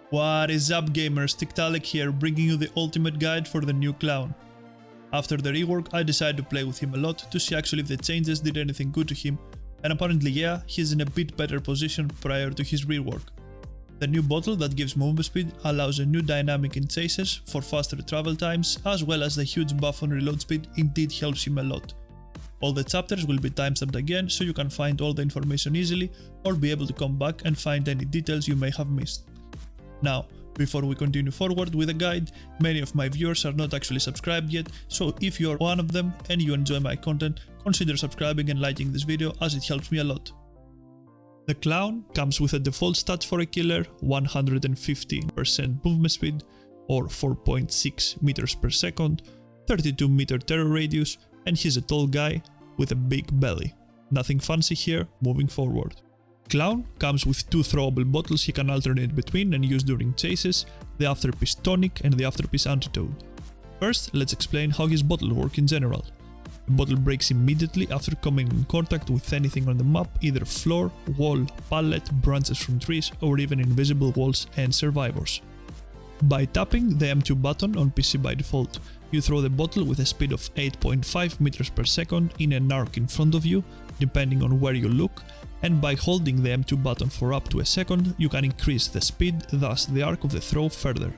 What is up gamers, Teachable here, bringing you the ultimate guide for the new Clown. After the rework I decided to play with him a lot to see actually if the changes did anything good to him, and apparently yeah, he's in a bit better position prior to his rework. The new bottle that gives movement speed allows a new dynamic in chases for faster travel times, as well as the huge buff on reload speed indeed helps him a lot. All the chapters will be timestamped again so you can find all the information easily or be able to come back and find any details you may have missed. Now, before we continue forward with the guide, many of my viewers are not actually subscribed yet, so if you are one of them and you enjoy my content, consider subscribing and liking this video as it helps me a lot. The Clown comes with a default stats for a killer, 115% movement speed or 4.6 meters per second, 32 meter terror radius, and he's a tall guy with a big belly. Nothing fancy here, moving forward. Clown comes with two throwable bottles he can alternate between and use during chases, the Afterpiece Tonic and the Afterpiece Antidote. First, let's explain how his bottle works in general. The bottle breaks immediately after coming in contact with anything on the map, either floor, wall, pallet, branches from trees, or even invisible walls and survivors. By tapping the M2 button on PC by default, you throw the bottle with a speed of 8.5 meters per second in an arc in front of you, depending on where you look, and by holding the M2 button for up to a second, you can increase the speed, thus the arc of the throw further.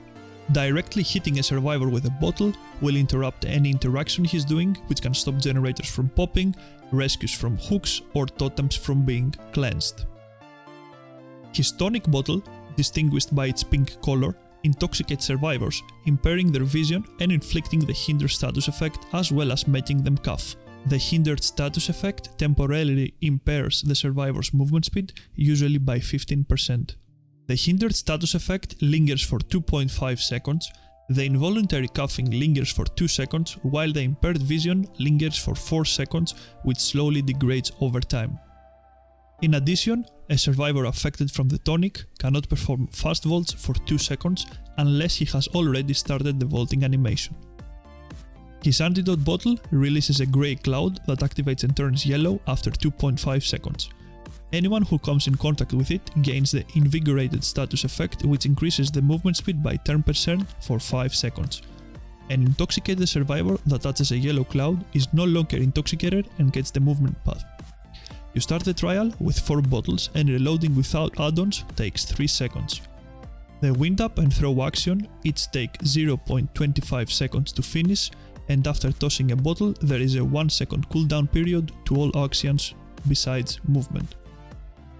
Directly hitting a survivor with a bottle will interrupt any interaction he's doing, which can stop generators from popping, rescues from hooks, or totems from being cleansed. His tonic bottle, distinguished by its pink color, intoxicates survivors, impairing their vision and inflicting the hinder status effect as well as making them cough. The hindered status effect temporarily impairs the survivor's movement speed, usually by 15%. The hindered status effect lingers for 2.5 seconds, the involuntary coughing lingers for 2 seconds, while the impaired vision lingers for 4 seconds, which slowly degrades over time. In addition, a survivor affected from the tonic cannot perform fast vaults for 2 seconds unless he has already started the vaulting animation. His antidote bottle releases a grey cloud that activates and turns yellow after 2.5 seconds. Anyone who comes in contact with it gains the invigorated status effect, which increases the movement speed by 10% for 5 seconds. An intoxicated survivor that touches a yellow cloud is no longer intoxicated and gets the movement path. You start the trial with 4 bottles and reloading without add-ons takes 3 seconds. The wind up and throw action each take 0.25 seconds to finish, and after tossing a bottle there is a 1 second cooldown period to all actions besides movement.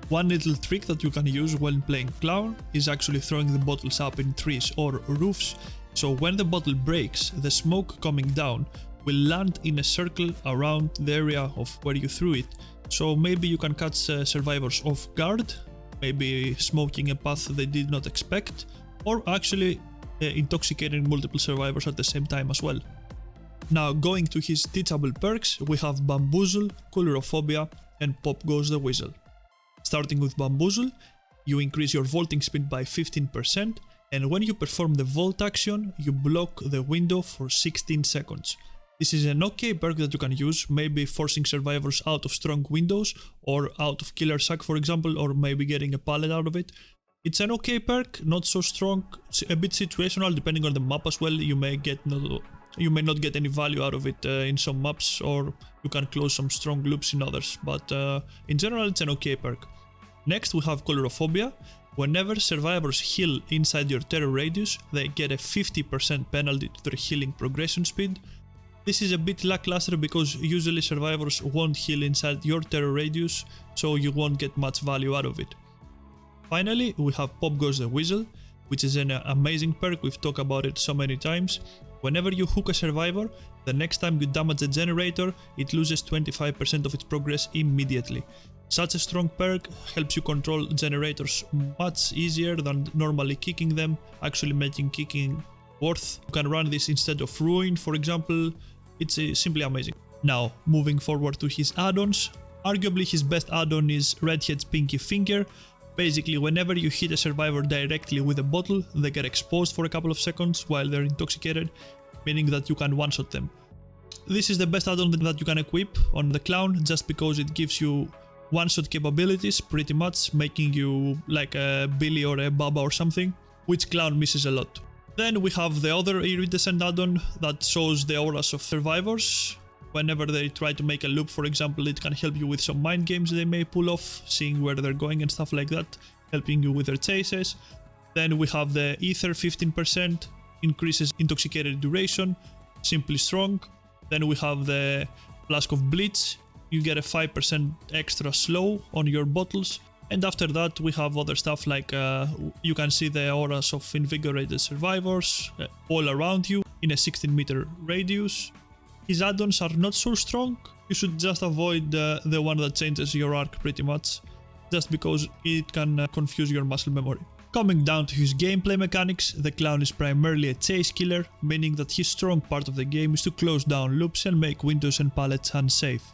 One little trick that you can use when playing Clown is actually throwing the bottles up in trees or roofs, so when the bottle breaks, the smoke coming down will land in a circle around the area of where you threw it, so maybe you can catch survivors off guard, maybe smoking a path they did not expect, or actually intoxicating multiple survivors at the same time as well. Now, going to his Teachable Perks, we have Bamboozle, Coulrophobia, and Pop Goes the Whistle. Starting with Bamboozle, you increase your vaulting speed by 15%, and when you perform the vault action, you block the window for 16 seconds. This is an okay perk that you can use, maybe forcing survivors out of strong windows, or out of Killer Sack for example, or maybe getting a pallet out of it. It's an okay perk, not so strong, a bit situational depending on the map as well. You may not get any value out of it in some maps, or you can close some strong loops in others, but in general it's an okay perk. Next we have Coulrophobia. Whenever survivors heal inside your terror radius, they get a 50% penalty to their healing progression speed. This is a bit lackluster because usually survivors won't heal inside your terror radius, so you won't get much value out of it. Finally, we have Pop Goes the Whistle, which is an amazing perk, we've talked about it so many times. Whenever you hook a survivor, the next time you damage a generator, it loses 25% of its progress immediately. Such a strong perk helps you control generators much easier than normally kicking them, actually making kicking worth. You can run this instead of Ruin, for example. It's simply amazing. Now, moving forward to his add-ons, arguably his best add-on is Redhead's Pinky Finger. Basically, whenever you hit a survivor directly with a bottle, they get exposed for a couple of seconds while they're intoxicated, meaning that you can one-shot them. This is the best add-on that you can equip on the Clown, just because it gives you one-shot capabilities, pretty much, making you like a Billy or a Baba or something. which Clown misses a lot. Then we have the other iridescent add-on that shows the auras of survivors. Whenever they try to make a loop, for example, it can help you with some mind games they may pull off, seeing where they're going and stuff like that, helping you with their chases. Then we have the ether 15%, increases intoxicated duration, simply strong. Then we have the flask of bleach, you get a 5% extra slow on your bottles. And after that we have other stuff like you can see the auras of invigorated survivors all around you in a 16-meter radius. His add-ons are not so strong, you should just avoid the one that changes your arc pretty much, just because it can confuse your muscle memory. Coming down to his gameplay mechanics, the Clown is primarily a chase killer, meaning that his strong part of the game is to close down loops and make windows and pallets unsafe.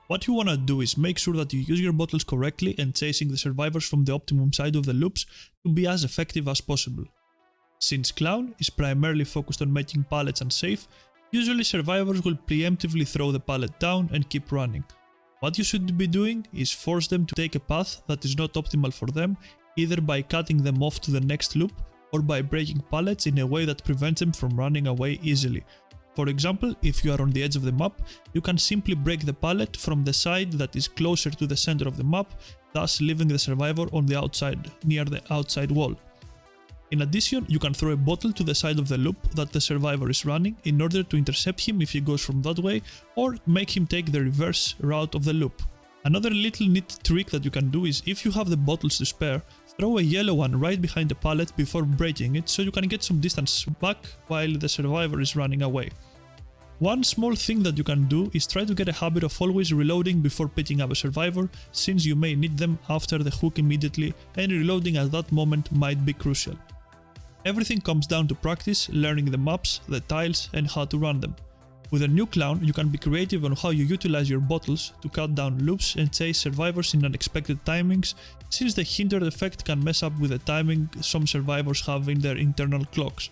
What you wanna do is make sure that you use your bottles correctly and chasing the survivors from the optimum side of the loops to be as effective as possible. Since Clown is primarily focused on making pallets unsafe, usually survivors will preemptively throw the pallet down and keep running. What you should be doing is force them to take a path that is not optimal for them, either by cutting them off to the next loop or by breaking pallets in a way that prevents them from running away easily. For example, if you are on the edge of the map, you can simply break the pallet from the side that is closer to the center of the map, thus leaving the survivor on the outside, near the outside wall. In addition, you can throw a bottle to the side of the loop that the survivor is running in order to intercept him if he goes from that way, or make him take the reverse route of the loop. Another little neat trick that you can do is, if you have the bottles to spare, throw a yellow one right behind the pallet before breaking it so you can get some distance back while the survivor is running away. One small thing that you can do is try to get a habit of always reloading before picking up a survivor, since you may need them after the hook immediately, and reloading at that moment might be crucial. Everything comes down to practice, learning the maps, the tiles, and how to run them. With a new Clown, you can be creative on how you utilize your bottles to cut down loops and chase survivors in unexpected timings, since the hindered effect can mess up with the timing some survivors have in their internal clocks.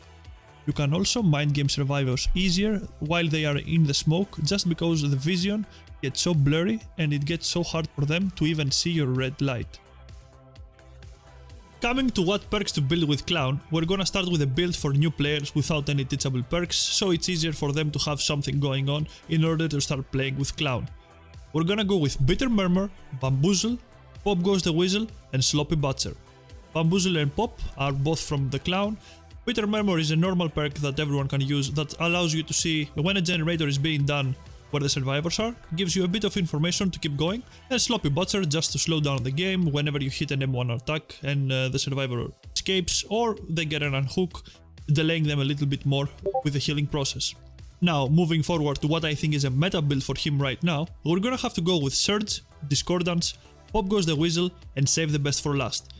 You can also mind game survivors easier while they are in the smoke, just because the vision gets so blurry and it gets so hard for them to even see your red light. Coming to what perks to build with Clown, we're gonna start with a build for new players without any teachable perks, so it's easier for them to have something going on in order to start playing with Clown. We're gonna go with Bitter Murmur, Bamboozle, Pop Goes the Weasel, and Sloppy Butcher. Bamboozle and Pop are both from the Clown. Bitter Murmur is a normal perk that everyone can use that allows you to see when a generator is being done where the survivors are, gives you a bit of information to keep going, and Sloppy Butcher just to slow down the game whenever you hit an M1 attack and the survivor escapes or they get an unhook, delaying them a little bit more with the healing process. Now, moving forward to what I think is a meta build for him right now, we're gonna have to go with Surge, Discordance, Pop Goes the Weasel, and save the best for last.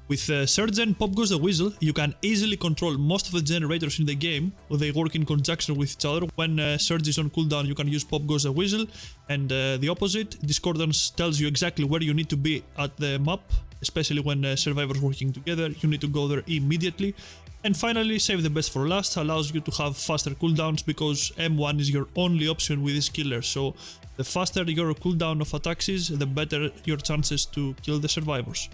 With Surge and Pop Goes the Weasel, you can easily control most of the generators in the game. They work in conjunction with each other. When Surge is on cooldown, you can use Pop Goes the Weasel, and the opposite, Discordance tells you exactly where you need to be at the map, especially when survivors working together, you need to go there immediately. And finally, Save the Best for Last allows you to have faster cooldowns because M1 is your only option with this killer, so the faster your cooldown of attacks is, the better your chances to kill the survivors.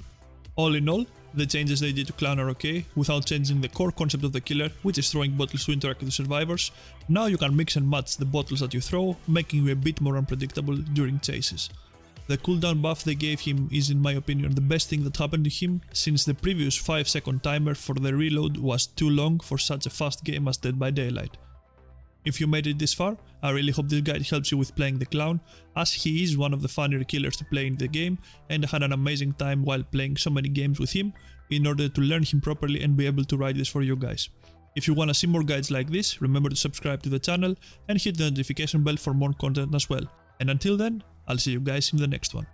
All in all, the changes they did to Clown are okay, without changing the core concept of the killer, which is throwing bottles to interact with the survivors. Now you can mix and match the bottles that you throw, making you a bit more unpredictable during chases. The cooldown buff they gave him is, in my opinion, the best thing that happened to him, since the previous 5-second timer for the reload was too long for such a fast game as Dead by Daylight. If you made it this far, I really hope this guide helps you with playing the Clown, as he is one of the funnier killers to play in the game, and I had an amazing time while playing so many games with him in order to learn him properly and be able to write this for you guys. If you wanna see more guides like this, remember to subscribe to the channel and hit the notification bell for more content as well. And until then, I'll see you guys in the next one.